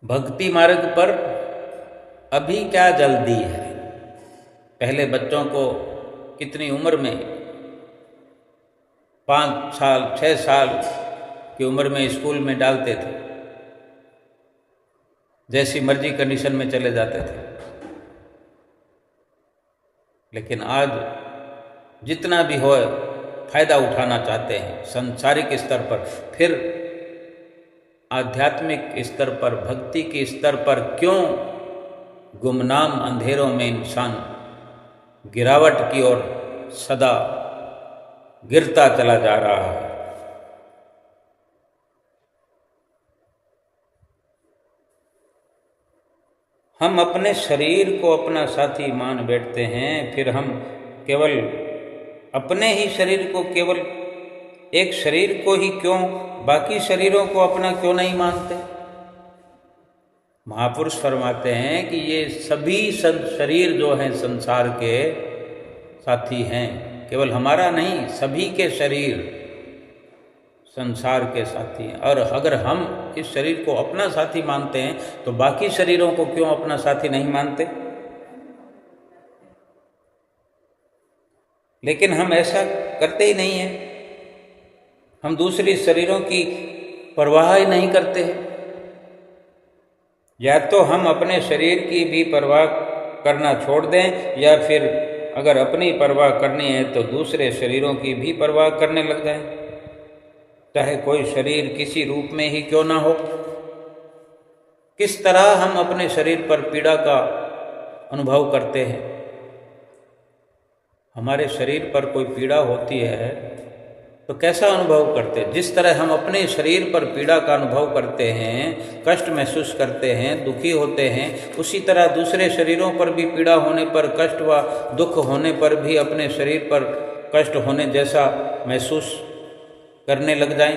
S1: भक्ति मार्ग पर अभी क्या जल्दी है। पहले बच्चों को कितनी उम्र में, 5 साल 6 साल की उम्र में स्कूल में डालते थे, जैसी मर्जी कंडीशन में चले जाते थे। लेकिन आज जितना भी हो फायदा उठाना चाहते हैं संसारिक स्तर पर, फिर आध्यात्मिक स्तर पर, भक्ति के स्तर पर क्यों गुमनाम अंधेरों में इंसान गिरावट की ओर सदा गिरता चला जा रहा है। हम अपने शरीर को अपना साथी मान बैठते हैं, फिर हम केवल अपने ही शरीर को, केवल एक शरीर को ही क्यों, बाकी शरीरों को अपना क्यों नहीं मानते। महापुरुष फरमाते हैं कि ये सभी शरीर जो हैं संसार के साथी हैं, केवल हमारा नहीं, सभी के शरीर संसार के साथी हैं। और अगर हम इस शरीर को अपना साथी मानते हैं तो बाकी शरीरों को क्यों अपना साथी नहीं मानते। लेकिन हम ऐसा करते ही नहीं हैं। हम दूसरी शरीरों की परवाह ही नहीं करते हैं। या तो हम अपने शरीर की भी परवाह करना छोड़ दें, या फिर अगर अपनी परवाह करनी है तो दूसरे शरीरों की भी परवाह करने लग जाएं, चाहे कोई शरीर किसी रूप में ही क्यों ना हो। किस तरह हम अपने शरीर पर पीड़ा का अनुभव करते हैं। हमारे शरीर पर कोई पीड़ा होती है तो कैसा अनुभव करते हैं? जिस तरह हम अपने शरीर पर पीड़ा का अनुभव करते हैं, कष्ट महसूस करते हैं, दुखी होते हैं, उसी तरह दूसरे शरीरों पर भी पीड़ा होने पर, कष्ट व दुख होने पर भी अपने शरीर पर कष्ट होने जैसा महसूस करने लग जाएं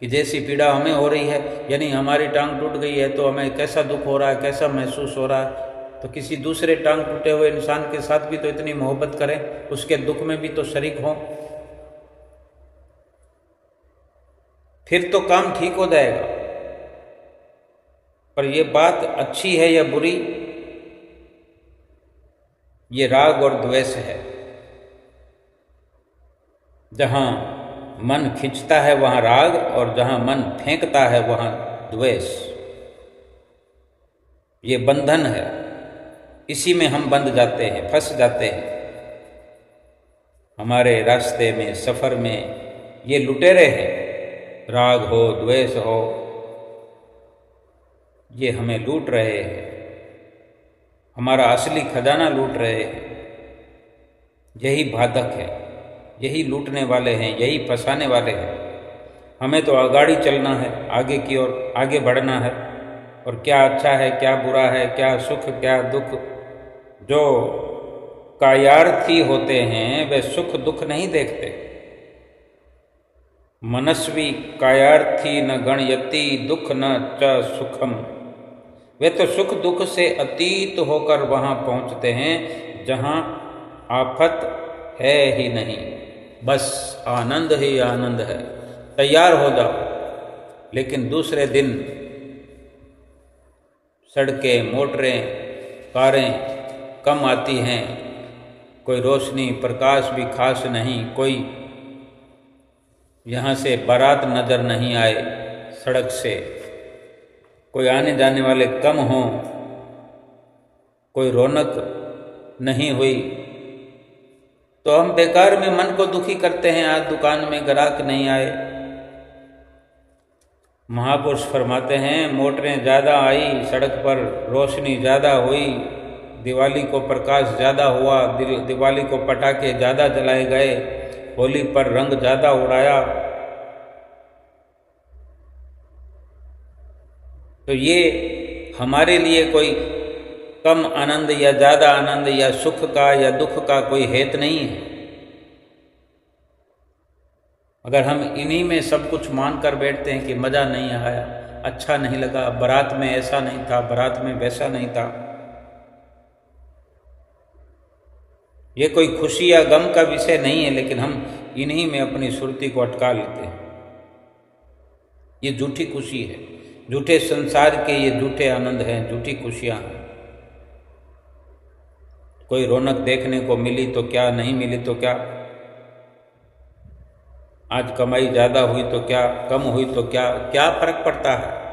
S1: कि जैसी पीड़ा हमें हो रही है। यानी हमारी टांग टूट गई है तो हमें कैसा दुख हो रहा है, कैसा महसूस हो रहा है। तो किसी दूसरे टांग टूटे हुए इंसान के साथ भी तो इतनी मोहब्बत करें, उसके दुख में भी तो शरीक हों, फिर तो काम ठीक हो जाएगा। पर यह बात अच्छी है या बुरी, ये राग और द्वेष है। जहां मन खींचता है वहां राग, और जहां मन फेंकता है वहां द्वेष। ये बंधन है, इसी में हम बंध जाते हैं, फंस जाते हैं। हमारे रास्ते में, सफर में ये लुटेरे हैं, राग हो, द्वेष हो, ये हमें लूट रहे हैं, हमारा असली खजाना लूट रहे हैं। यही बाधक है, यही लूटने वाले हैं, यही फंसाने वाले हैं। हमें तो आगाड़ी चलना है, आगे की ओर आगे बढ़ना है। और क्या अच्छा है, क्या बुरा है, क्या सुख, क्या दुख। जो कायार्थी होते हैं वे सुख दुख नहीं देखते। मनस्वी कायार्थी न गणयति दुख न च सुखम। वे तो सुख दुख से अतीत होकर वहां पहुंचते हैं जहां आफत है ही नहीं, बस आनंद ही आनंद है। तैयार हो जाओ। लेकिन दूसरे दिन सड़कें, मोटरें, कारें कम आती हैं, कोई रोशनी प्रकाश भी खास नहीं, कोई यहाँ से बारात नज़र नहीं आए सड़क से, कोई आने जाने वाले कम हों, कोई रौनक नहीं हुई, तो हम बेकार में मन को दुखी करते हैं। आज दुकान में ग्राहक नहीं आए। महापुरुष फरमाते हैं, मोटरें ज़्यादा आई, सड़क पर रोशनी ज़्यादा हुई, दिवाली को प्रकाश ज़्यादा हुआ, दिवाली को पटाखे ज़्यादा जलाए गए, होली पर रंग ज़्यादा उड़ाया, तो ये हमारे लिए कोई कम आनंद या ज़्यादा आनंद या सुख का या दुख का कोई हेतु नहीं है। अगर हम इन्हीं में सब कुछ मान कर बैठते हैं कि मज़ा नहीं आया, अच्छा नहीं लगा, बारात में ऐसा नहीं था, बारात में वैसा नहीं था, ये कोई खुशी या गम का विषय नहीं है, लेकिन हम इन्हीं में अपनी सुरती को अटका लेते हैं। ये झूठी खुशी है, झूठे संसार के ये झूठे आनंद हैं, झूठी खुशियां हैं। कोई रौनक देखने को मिली तो क्या, नहीं मिली तो क्या, आज कमाई ज़्यादा हुई तो क्या, कम हुई तो क्या, क्या फर्क पड़ता है।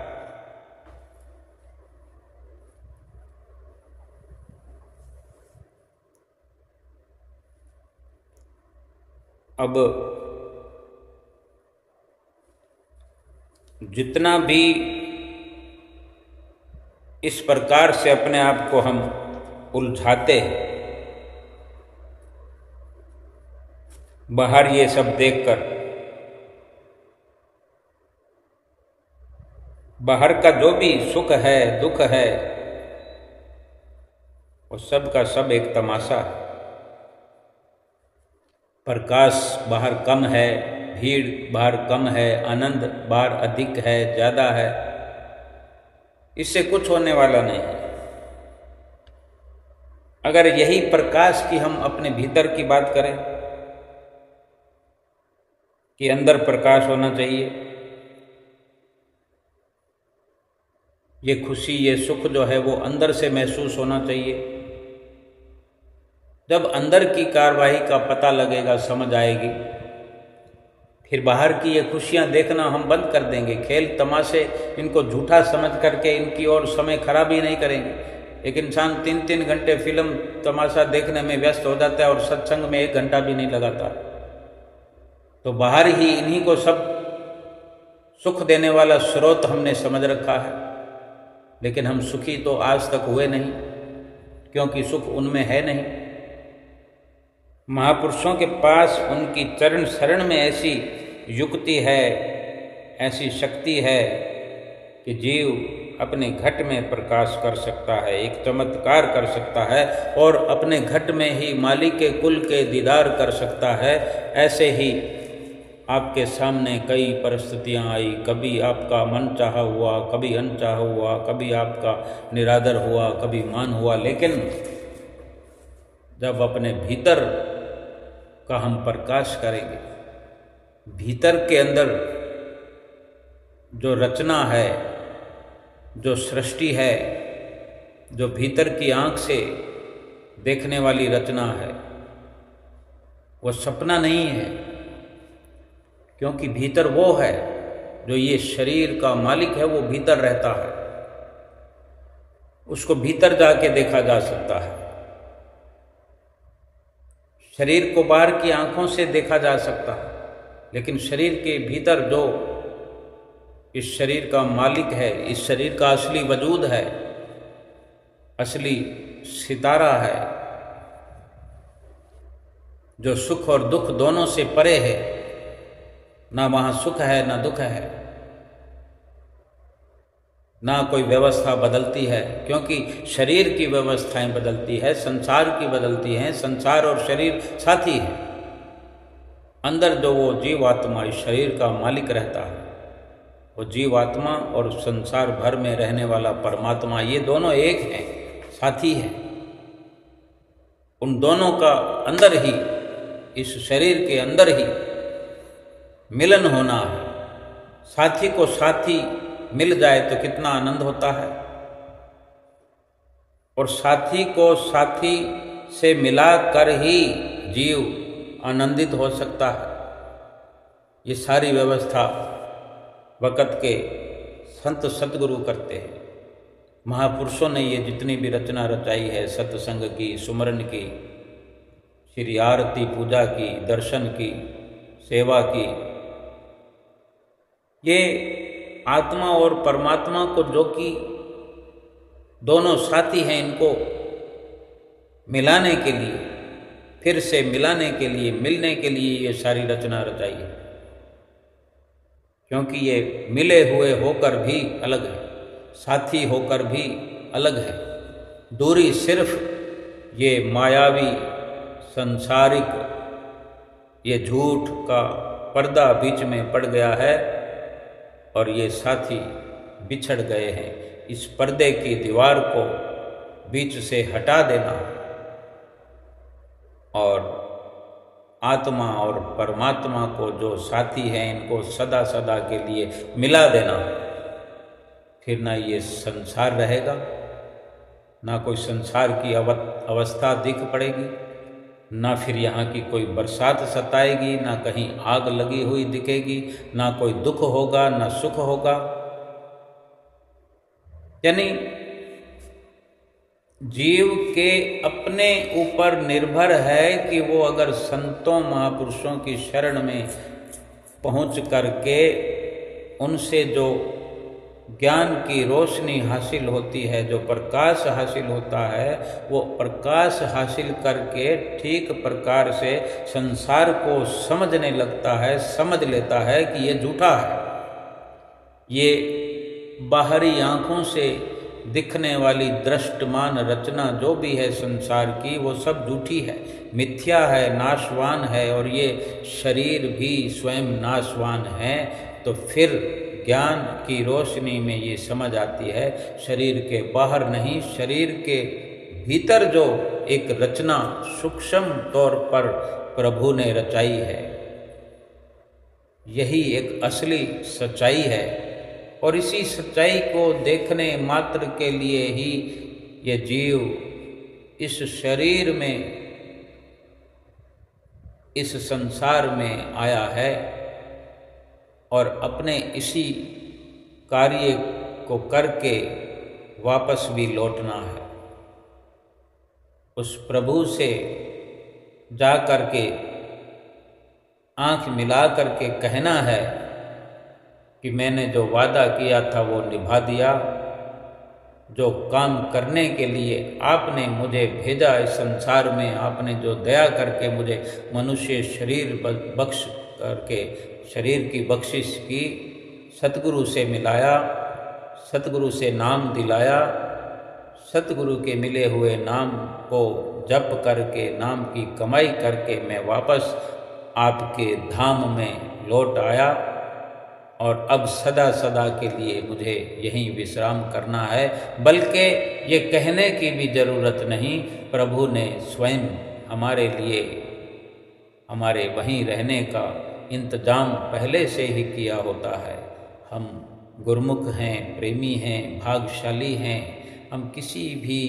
S1: अब जितना भी इस प्रकार से अपने आप को हम उलझाते हैं, बाहर ये सब देखकर, बाहर का जो भी सुख है, दुख है, वो सब का सब एक तमाशा है। प्रकाश बाहर कम है, भीड़ बाहर कम है, आनंद बाहर अधिक है, ज़्यादा है, इससे कुछ होने वाला नहीं है। अगर यही प्रकाश की हम अपने भीतर की बात करें कि अंदर प्रकाश होना चाहिए, ये खुशी, ये सुख जो है वो अंदर से महसूस होना चाहिए। जब अंदर की कार्रवाई का पता लगेगा, समझ आएगी, फिर बाहर की ये खुशियाँ देखना हम बंद कर देंगे, खेल तमाशे इनको झूठा समझ करके इनकी और समय खराब ही नहीं करेंगे। एक इंसान 3-3 घंटे फिल्म तमाशा देखने में व्यस्त हो जाता है और सत्संग में 1 घंटा भी नहीं लगाता। तो बाहर ही इन्हीं को सब सुख देने वाला स्रोत हमने समझ रखा है, लेकिन हम सुखी तो आज तक हुए नहीं, क्योंकि सुख उनमें है नहीं। महापुरुषों के पास उनकी चरण शरण में ऐसी युक्ति है, ऐसी शक्ति है कि जीव अपने घट में प्रकाश कर सकता है, एक चमत्कार कर सकता है और अपने घट में ही मालिक के कुल के दीदार कर सकता है। ऐसे ही आपके सामने कई परिस्थितियां आई, कभी आपका मन चाहा हुआ, कभी अनचाहा हुआ, कभी आपका निरादर हुआ, कभी मान हुआ, लेकिन जब अपने भीतर का हम प्रकाश करेंगे, भीतर के अंदर जो रचना है, जो सृष्टि है, जो भीतर की आंख से देखने वाली रचना है, वो सपना नहीं है, क्योंकि भीतर वो है जो ये शरीर का मालिक है, वो भीतर रहता है, उसको भीतर जाके देखा जा सकता है। शरीर को बाहर की आंखों से देखा जा सकता है, लेकिन शरीर के भीतर जो इस शरीर का मालिक है, इस शरीर का असली वजूद है, असली सितारा है, जो सुख और दुख दोनों से परे है, ना वहाँ सुख है ना दुख है, ना कोई व्यवस्था बदलती है, क्योंकि शरीर की व्यवस्थाएं बदलती है, संसार की बदलती हैं, संसार और शरीर साथी हैं। अंदर जो वो जीवात्मा इस शरीर का मालिक रहता है, वो जीवात्मा और संसार भर में रहने वाला परमात्मा, ये दोनों एक हैं, साथी हैं। उन दोनों का अंदर ही, इस शरीर के अंदर ही मिलन होना है। साथी को साथी मिल जाए तो कितना आनंद होता है, और साथी को साथी से मिला कर ही जीव आनंदित हो सकता है। ये सारी व्यवस्था वक़्त के संत सतगुरु करते हैं। महापुरुषों ने ये जितनी भी रचना रचाई है, सत्संग की, सुमरन की, श्री आरती पूजा की, दर्शन की, सेवा की, ये आत्मा और परमात्मा को, जो कि दोनों साथी हैं, इनको मिलाने के लिए, फिर से मिलाने के लिए, मिलने के लिए ये सारी रचना रचाई है। क्योंकि ये मिले हुए होकर भी अलग है, साथी होकर भी अलग है। दूरी सिर्फ ये मायावी संसारिक ये झूठ का पर्दा बीच में पड़ गया है और ये साथी बिछड़ गए हैं। इस पर्दे की दीवार को बीच से हटा देना और आत्मा और परमात्मा को, जो साथी हैं, इनको सदा सदा के लिए मिला देना। फिर ना ये संसार रहेगा, ना कोई संसार की अवस्था दिख पड़ेगी, ना फिर यहाँ की कोई बरसात सताएगी, ना कहीं आग लगी हुई दिखेगी, ना कोई दुख होगा, ना सुख होगा। यानी जीव के अपने ऊपर निर्भर है कि वो अगर संतों महापुरुषों की शरण में पहुँच करके उनसे जो ज्ञान की रोशनी हासिल होती है, जो प्रकाश हासिल होता है, वो प्रकाश हासिल करके ठीक प्रकार से संसार को समझने लगता है, समझ लेता है कि ये झूठा है, ये बाहरी आँखों से दिखने वाली दृष्टमान रचना जो भी है संसार की, वो सब झूठी है, मिथ्या है, नाशवान है, और ये शरीर भी स्वयं नाशवान है। तो फिर ज्ञान की रोशनी में ये समझ आती है, शरीर के बाहर नहीं, शरीर के भीतर जो एक रचना सूक्ष्म तौर पर प्रभु ने रचाई है, यही एक असली सच्चाई है। और इसी सच्चाई को देखने मात्र के लिए ही ये जीव इस शरीर में, इस संसार में आया है। और अपने इसी कार्य को करके वापस भी लौटना है। उस प्रभु से जा कर के आँख मिला कर के कहना है कि मैंने जो वादा किया था वो निभा दिया, जो काम करने के लिए आपने मुझे भेजा इस संसार में, आपने जो दया करके मुझे मनुष्य शरीर बख्श करके शरीर की बख्शिश की, सतगुरु से मिलाया, सतगुरु से नाम दिलाया, सतगुरु के मिले हुए नाम को जप करके नाम की कमाई करके मैं वापस आपके धाम में लौट आया और अब सदा सदा के लिए मुझे यहीं विश्राम करना है। बल्कि ये कहने की भी ज़रूरत नहीं, प्रभु ने स्वयं हमारे लिए हमारे वहीं रहने का इंतजाम पहले से ही किया होता है। हम गुरमुख हैं, प्रेमी हैं, भाग्यशाली हैं। हम किसी भी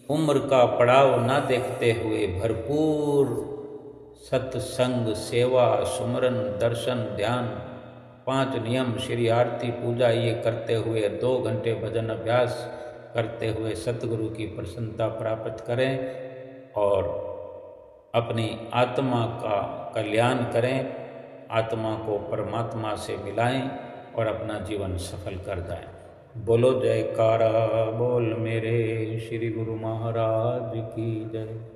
S1: उम्र का पड़ाव ना देखते हुए भरपूर सत्संग, सेवा, सुमरन, दर्शन, ध्यान, 5 नियम, श्री आरती, पूजा ये करते हुए 2 घंटे भजन अभ्यास करते हुए सतगुरु की प्रसन्नता प्राप्त करें और अपनी आत्मा का कल्याण करें, आत्मा को परमात्मा से मिलाएं और अपना जीवन सफल कर जाएं। बोलो जयकारा बोल मेरे श्री गुरु महाराज की जय।